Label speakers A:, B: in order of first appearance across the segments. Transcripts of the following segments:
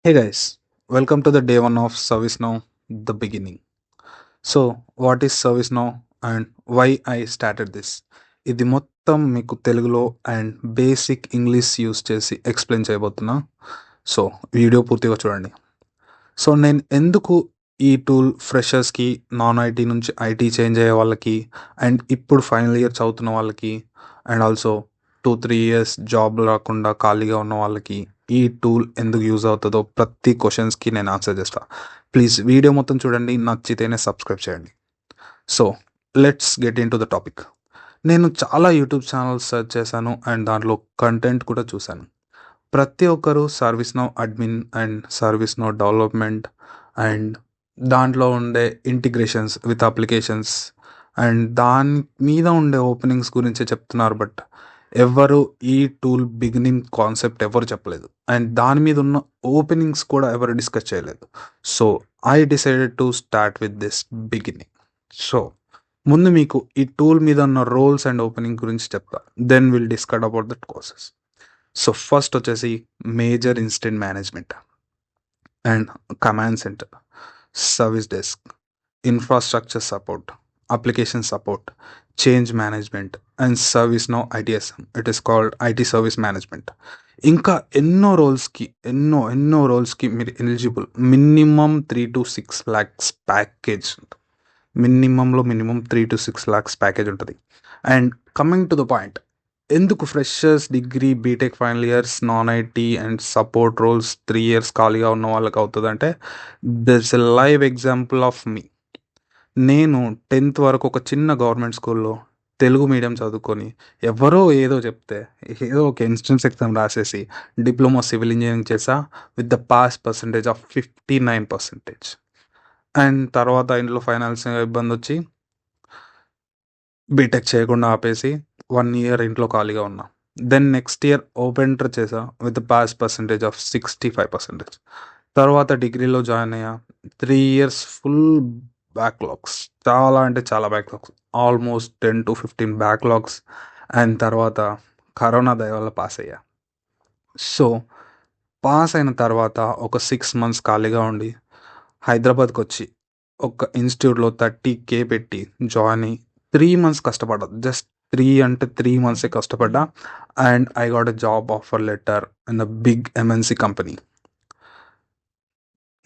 A: Hey guys, welcome to the day one of ServiceNow, the beginning. So, what is ServiceNow and why I started this? ఇది మొత్తం మీకు తెలుగులో and basic English use చేసి explain చేయబోతున్నా. So, video పూర్తిగా చూడండి. So, నేను ఎందుకు ఈ టూల్ ఫ్రెషర్స్కి నాన్ ఐటీ నుంచి ఐటీ చేంజ్ అయ్యే వాళ్ళకి అండ్ ఇప్పుడు ఫైనల్ ఇయర్ చదువుతున్న వాళ్ళకి అండ్ ఆల్సో 2-3 ఇయర్స్ జాబ్ రాకుండా ఖాళీగా ఉన్న వాళ్ళకి ఈ టూల్ ఎందుకు యూజ్ అవుతుందో ప్రతి క్వశ్చన్స్కి నేను ఆన్సర్ చేస్తాను. ప్లీజ్ వీడియో మొత్తం చూడండి, నచ్చితేనే సబ్స్క్రైబ్ చేయండి. So let's get in to the topic. నేను చాలా యూట్యూబ్ ఛానల్స్ సెర్చ్ చేశాను అండ్ దాంట్లో కంటెంట్ కూడా చూశాను. ప్రతి ఒక్కరు సర్వీస్నౌ అడ్మిన్ అండ్ సర్వీస్నౌ డెవలప్మెంట్ అండ్ దాంట్లో ఉండే ఇంటిగ్రేషన్స్ విత్ అప్లికేషన్స్ అండ్ దాని మీద ఉండే ఓపెనింగ్స్ గురించి చెప్తున్నారు. బట్ ఎవరు ఈ టూల్ బిగినింగ్ కాన్సెప్ట్ ఎవరు చెప్పలేదు అండ్ దాని మీద ఉన్న ఓపెనింగ్స్ కూడా ఎవరు డిస్కస్ చేయలేదు. So I decided to start with this beginning. So ముందు మీకు ఈ టూల్ మీద ఉన్న రోల్స్ అండ్ ఓపెనింగ్ గురించి చెప్తా, then will discuss about that courses. So first వచ్చేసి major incident management and command centre, service desk, infrastructure support, application support, change management and ServiceNow ITSM, it is called IT service management. ఇంకా ఎన్నో రోల్స్కి మీరు eligible. Minimum 3 to 6 lakhs package, minimum 3 to 6 lakhs package ఉంటుంది. And coming to the point, ఎందుకు freshers, degree, BTech final years, non IT and support roles 3 years ఖాళీగా ఉన్న వాళ్ళకి అవుతుంది అంటే, this a live example of me. నేను 10th వరకు ఒక చిన్న గవర్నమెంట్ స్కూల్లో తెలుగు మీడియం చదువుకొని ఎవరో ఏదో చెప్తే ఏదో ఒక ఎంట్రన్స్ ఎగ్జామ్ రాసేసి డిప్లొమా సివిల్ ఇంజనీరింగ్ చేసా with the pass percentage of 59%. And తర్వాత ఇంట్లో ఫైనాన్షియల్ ఇబ్బంది వచ్చి బీటెక్ చేయకుండా ఆపేసి 1 year ఇంట్లో ఖాళీగా ఉన్నా. దెన్ నెక్స్ట్ ఇయర్ ఓపెన్ చేసా విత్ పాస్ పర్సంటేజ్ ఆఫ్ 65%. తర్వాత డిగ్రీలో జాయిన్ అయ్యా. 3 years ఫుల్ బ్యాక్లాగ్స్, చాలా అంటే చాలా backlogs, almost 10 to 15 backlogs. And తర్వాత కరోనా దయ వల్ల పాస్ అయ్యా. సో పాస్ అయిన తర్వాత ఒక 6 months ఖాళీగా ఉండి హైదరాబాద్కి వచ్చి ఒక ఇన్స్టిట్యూట్లో 30K పెట్టి జాయిన్ అయ్యి 3 months కష్టపడ్డా. జస్ట్ 3 months కష్టపడ్డా and I got a job offer letter in the big MNC company.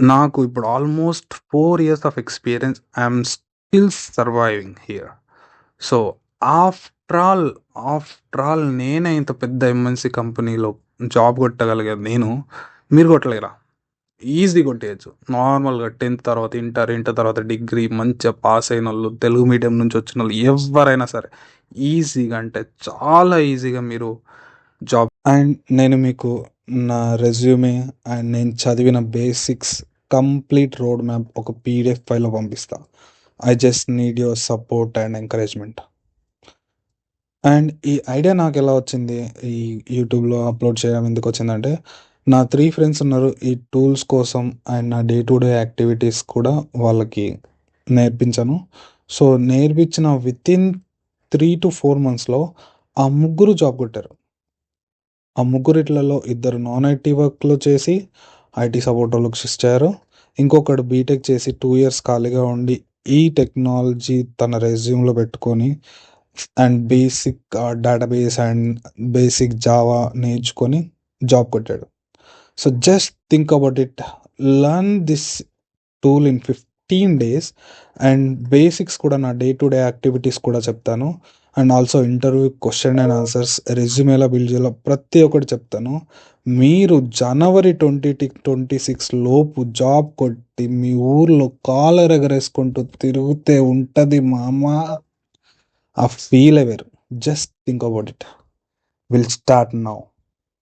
A: నాకు ఇప్పుడు almost 4 years of experience, I'm still surviving here. So after all నేనే ఇంత పెద్ద ఎంఎన్సి కంపెనీలో జాబ్ కొట్టగలిగాను. మీరు కొట్టలేరా? ఈజీ కొట్టేయచ్చు. నార్మల్గా 10th తర్వాత ఇంటర్ తర్వాత డిగ్రీ మంచిగా పాస్ అయిన వాళ్ళు, తెలుగు మీడియం నుంచి వచ్చిన వాళ్ళు ఎవరైనా సరే ఈజీగా, అంటే చాలా ఈజీగా మీరు జాబ్. అండ్ నేను మీకు నా రెజ్యూమే అండ్ నేను చదివిన బేసిక్స్ కంప్లీట్ రోడ్ మ్యాప్ ఒక పీడిఎఫ్ ఫైల్లో పంపిస్తా. I just need your support and encouragement. And ఈ ఐడియా నాకు ఎలా వచ్చింది, ఈ యూట్యూబ్లో అప్లోడ్ చేయడం ఎందుకు వచ్చిందంటే, నా 3 friends ఉన్నారు ఈ టూల్స్ కోసం అండ్ నా డే టు డే యాక్టివిటీస్ కూడా వాళ్ళకి నేర్పించాను. సో నేర్పించిన వితిన్ 3 to 4 monthsలో ఆ ముగ్గురు జాబ్ కొట్టారు. ఆ ముగ్గురిట్లలో ఇద్దరు నాన్ ఐటీ వర్క్లో చేసి ఐటీ సపోర్ట్ వాళ్ళకి షిఫ్ట్ అయ్యారు. ఇంకొకడు బీటెక్ చేసి 2 years ఖాళీగా ఉండి ఈ టెక్నాలజీ తన రెజ్యూమ్లో పెట్టుకొని and basic database and basic Java నేర్చుకొని జాబ్ కొట్టాడు. So just think about it, learn this tool in 15 days and basics కూడా, నా డే టు డే యాక్టివిటీస్ కూడా చెప్తాను. And also interview question and answers, రెజ్యూమేలా బిల్డ్ చేయాలో ప్రతి ఒక్కటి చెప్తాను. మీరు January 2026 లోపు జాబ్ కొట్టి మీ ఊర్లో కాలర్ ఎగరేసుకుంటూ తిరిగితే ఉంటుంది మామ, ఆ ఫీల్ వేరు. Just think about it. Will start now.